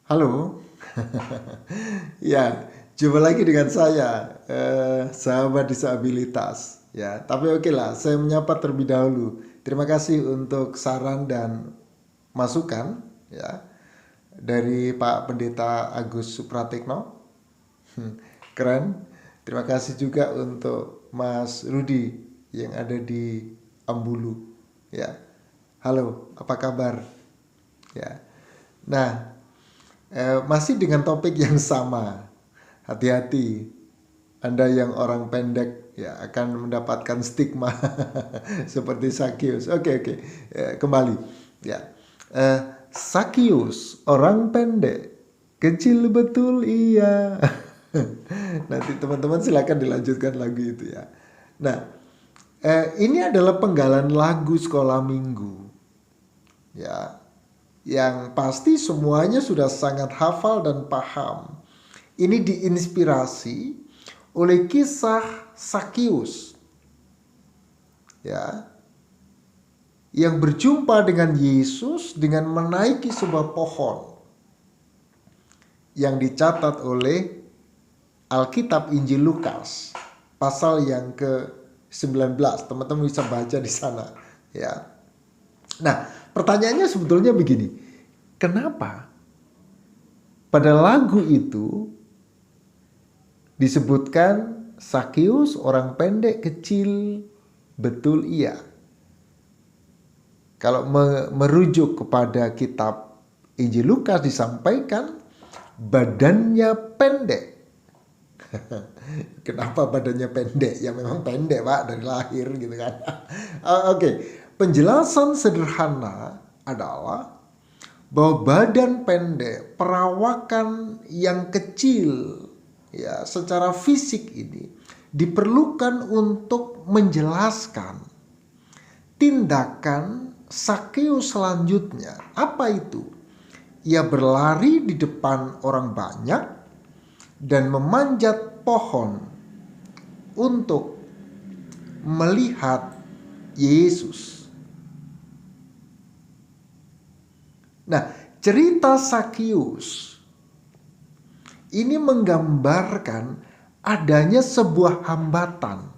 Halo, ya, jumpa lagi dengan saya, sahabat disabilitas. Ya, tapi oke lah, saya menyapa terlebih dahulu. Terima kasih untuk saran dan masukan, ya, dari Pak Pendeta Agus Supratikno. Keren. Terima kasih juga untuk Mas Rudi yang ada di Ambulu. Ya, halo, apa kabar? Ya, nah, masih dengan topik yang sama. Hati-hati, Anda yang orang pendek ya akan mendapatkan stigma seperti Sakius. Oke, oke. Kembali. Ya. Sakius, orang pendek, kecil betul iya. Nanti teman-teman silakan dilanjutkan lagu itu ya. Nah, ini adalah penggalan lagu sekolah minggu ya, yang pasti semuanya sudah sangat hafal dan paham. Ini diinspirasi oleh kisah Sakius ya, yang berjumpa dengan Yesus dengan menaiki sebuah pohon yang dicatat oleh Alkitab Injil Lukas pasal yang ke-19. Teman-teman bisa baca di sana ya. Nah, pertanyaannya sebetulnya begini. Kenapa pada lagu itu disebutkan Sakius orang pendek kecil betul iya? Kalau merujuk kepada kitab Injil Lukas disampaikan badannya pendek. Kenapa badannya pendek? Ya memang pendek Pak dari lahir gitu kan. Oke. Penjelasan sederhana adalah bahwa badan pendek, perawakan yang kecil ya secara fisik ini diperlukan untuk menjelaskan tindakan Sakeus selanjutnya. Apa itu? Ia berlari di depan orang banyak dan memanjat pohon untuk melihat Yesus. Nah, cerita Sakius ini menggambarkan adanya sebuah hambatan.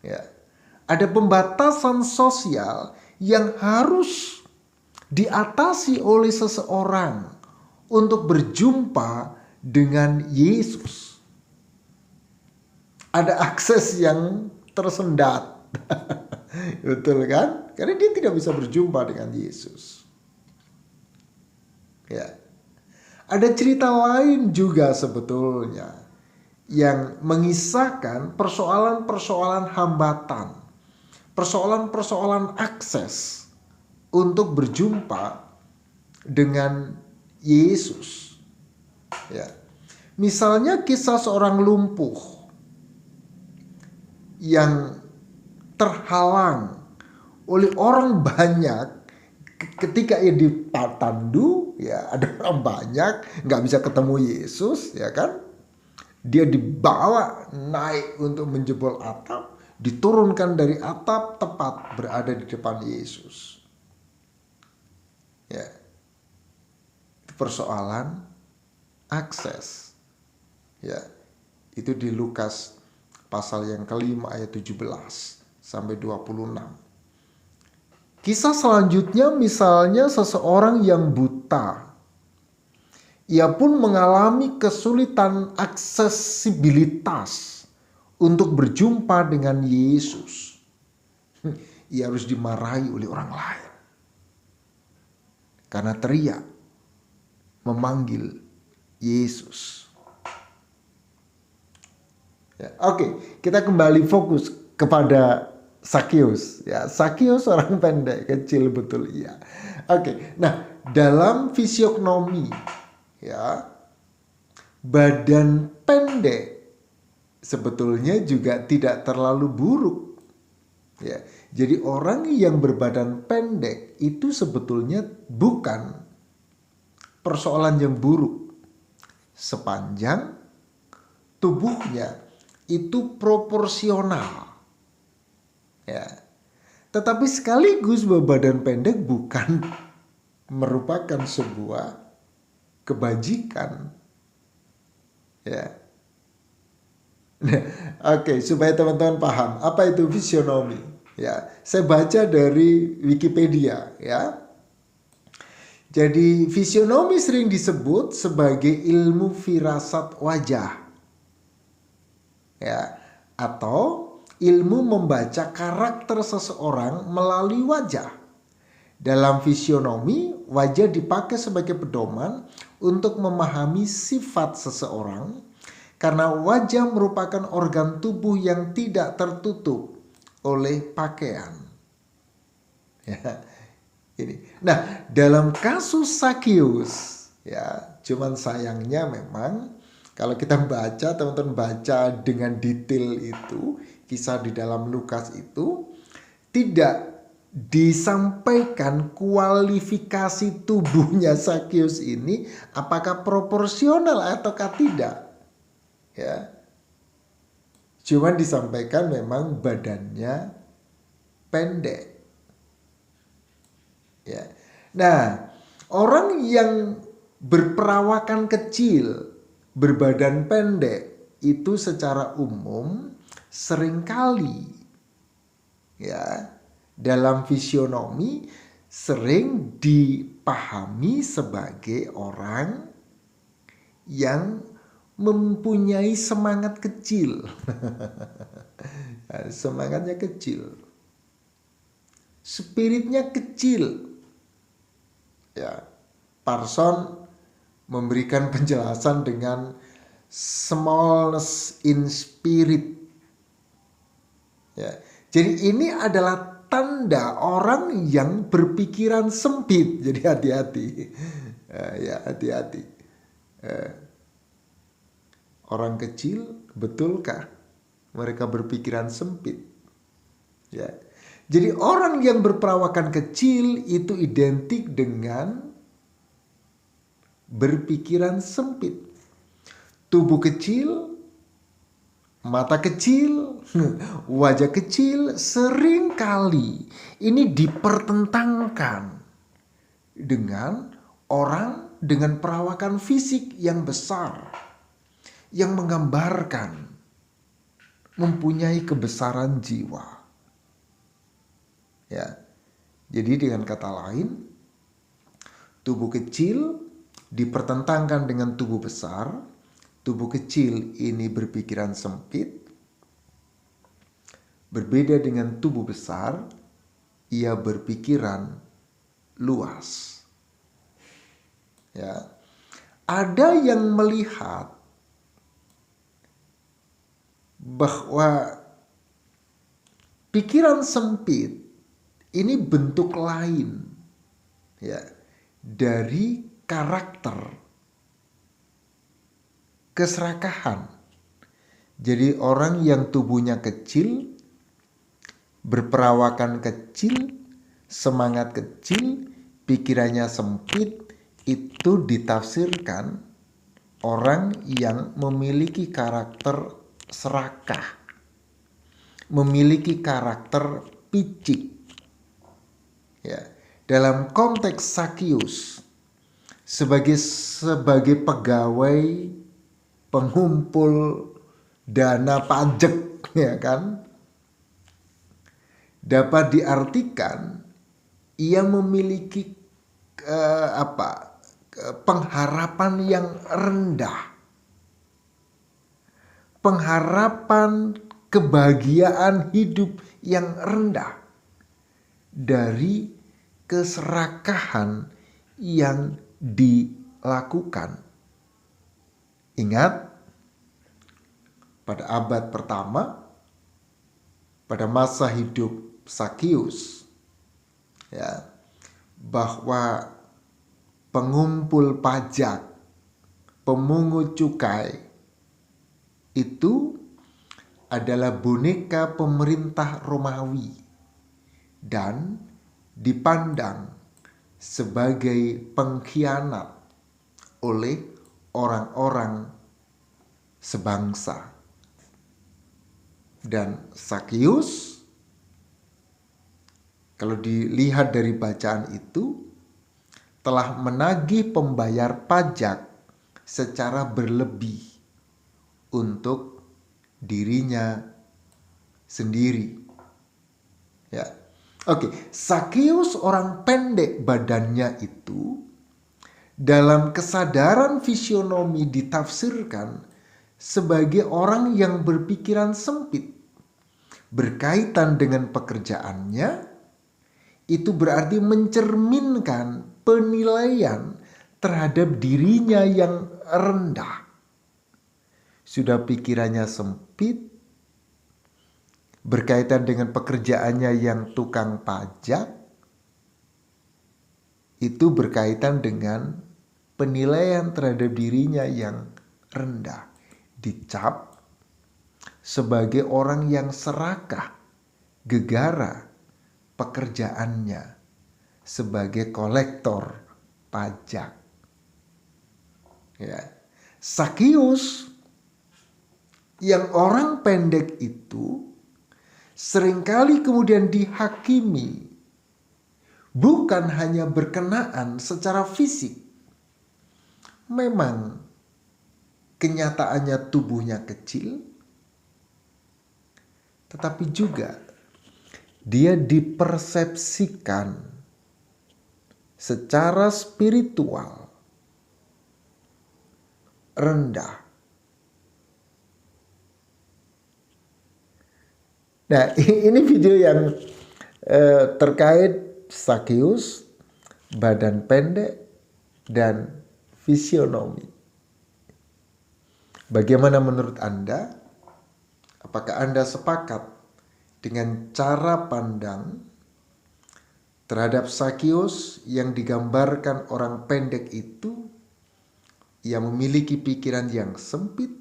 Ya. Ada pembatasan sosial yang harus diatasi oleh seseorang untuk berjumpa dengan Yesus. Ada akses yang tersendat. Betul kan? Karena dia tidak bisa berjumpa dengan Yesus. Ya. Ada cerita lain juga sebetulnya yang mengisahkan persoalan-persoalan hambatan, persoalan-persoalan akses untuk berjumpa dengan Yesus. Ya. Misalnya kisah seorang lumpuh yang terhalang oleh orang banyak ketika ia ditandu ya, ada orang banyak nggak bisa ketemu Yesus ya kan, dia dibawa naik untuk menjebol atap, diturunkan dari atap tepat berada di depan Yesus ya. Itu persoalan akses ya, itu di Lukas pasal yang kelima ayat 17 sampai 26. Kisah selanjutnya misalnya seseorang yang buta. Ia pun mengalami kesulitan aksesibilitas untuk berjumpa dengan Yesus. Ia harus dimarahi oleh orang lain karena teriak memanggil Yesus. Ya, oke, kita kembali fokus kepada Sakius. Ya, Sakius orang pendek, kecil betul iya. Oke, nah dalam fisiognomi ya, badan pendek sebetulnya juga tidak terlalu buruk. Ya, jadi orang yang berbadan pendek itu sebetulnya bukan persoalan yang buruk sepanjang tubuhnya itu proporsional. Ya. Tetapi sekaligus bahwa badan pendek bukan merupakan sebuah kebajikan, ya. Nah, oke, supaya teman-teman paham apa itu fisionomi, ya. Saya baca dari Wikipedia, ya. Jadi fisionomi sering disebut sebagai ilmu firasat wajah, ya, atau ilmu membaca karakter seseorang melalui wajah. Dalam fisionomi, wajah dipakai sebagai pedoman untuk memahami sifat seseorang karena wajah merupakan organ tubuh yang tidak tertutup oleh pakaian. Ya, ini. Nah, dalam kasus Sakius, ya, cuman sayangnya memang kalau kita baca, teman-teman baca dengan detail itu, kisah di dalam Lukas itu tidak disampaikan kualifikasi tubuhnya Sakius ini apakah proporsional ataukah tidak, ya. Cuman disampaikan memang badannya pendek, ya. Nah, orang yang berperawakan kecil, berbadan pendek itu secara umum seringkali, ya, dalam fisionomi sering dipahami sebagai orang yang mempunyai semangat kecil. Semangatnya kecil, spiritnya kecil, ya. Parson memberikan penjelasan dengan smallness in spirit, ya. Jadi ini adalah tanda orang yang berpikiran sempit. Jadi hati-hati, ya, hati-hati. Orang kecil, betulkah mereka berpikiran sempit? Ya. Jadi orang yang berperawakan kecil itu identik dengan berpikiran sempit. Tubuh kecil, mata kecil, wajah kecil, seringkali ini dipertentangkan dengan orang dengan perawakan fisik yang besar, yang menggambarkan mempunyai kebesaran jiwa. Ya. Jadi dengan kata lain, tubuh kecil dipertentangkan dengan tubuh besar. Tubuh kecil ini berpikiran sempit. Berbeda dengan tubuh besar, ia berpikiran luas. Ya. Ada yang melihat bahwa pikiran sempit ini bentuk lain, ya, dari karakter keserakahan. Jadi orang yang tubuhnya kecil, berperawakan kecil, semangat kecil, pikirannya sempit, itu ditafsirkan orang yang memiliki karakter serakah, memiliki karakter picik. Ya, dalam konteks Sakius sebagai pegawai pengumpul dana pajak, ya kan, dapat diartikan ia memiliki pengharapan yang rendah, pengharapan kebahagiaan hidup yang rendah dari keserakahan yang dilakukan. Ingat, pada abad pertama, pada masa hidup Sakius, ya, bahwa pengumpul pajak, pemungut cukai itu adalah boneka pemerintah Romawi dan dipandang sebagai pengkhianat oleh orang-orang sebangsa. Dan Sakius, kalau dilihat dari bacaan itu, telah menagih pembayar pajak secara berlebih untuk dirinya sendiri. Ya. Oke, Sakeus orang pendek badannya itu dalam kesadaran fisionomi ditafsirkan sebagai orang yang berpikiran sempit berkaitan dengan pekerjaannya. Itu berarti mencerminkan penilaian terhadap dirinya yang rendah. Sudah pikirannya sempit, berkaitan dengan pekerjaannya yang tukang pajak, itu berkaitan dengan penilaian terhadap dirinya yang rendah. Dicap sebagai orang yang serakah, gegara pekerjaannya sebagai kolektor pajak. Ya. Sakeus yang orang pendek itu seringkali kemudian dihakimi bukan hanya berkenaan secara fisik. Memang kenyataannya tubuhnya kecil, tetapi juga dia dipersepsikan secara spiritual rendah. Nah, ini video yang terkait Sakeus, badan pendek, dan fisionomi. Bagaimana menurut Anda? Apakah Anda sepakat dengan cara pandang terhadap Sakeus yang digambarkan orang pendek itu yang memiliki pikiran yang sempit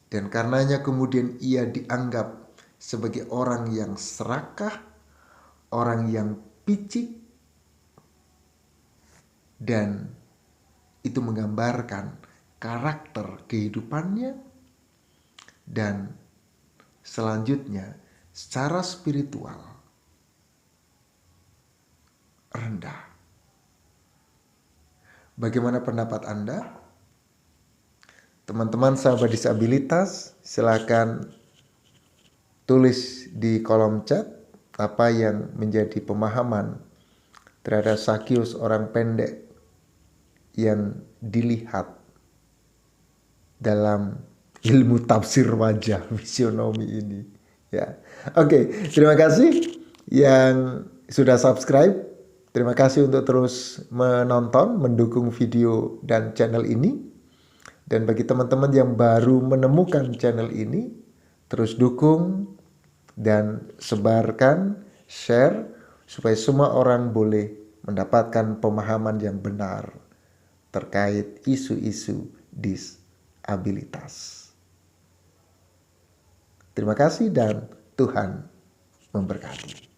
dan karenanya kemudian ia dianggap sebagai orang yang serakah, orang yang picik, dan itu menggambarkan karakter kehidupannya, dan selanjutnya secara spiritual rendah. Bagaimana pendapat Anda? Teman-teman sahabat disabilitas, silakan tulis di kolom chat apa yang menjadi pemahaman terhadap Sakeus orang pendek yang dilihat dalam ilmu tafsir wajah visionomi ini. Ya, oke, terima kasih yang sudah subscribe. Terima kasih untuk terus menonton, mendukung video dan channel ini. Dan bagi teman-teman yang baru menemukan channel ini, terus dukung dan sebarkan, share, supaya semua orang boleh mendapatkan pemahaman yang benar terkait isu-isu disabilitas. Terima kasih dan Tuhan memberkati.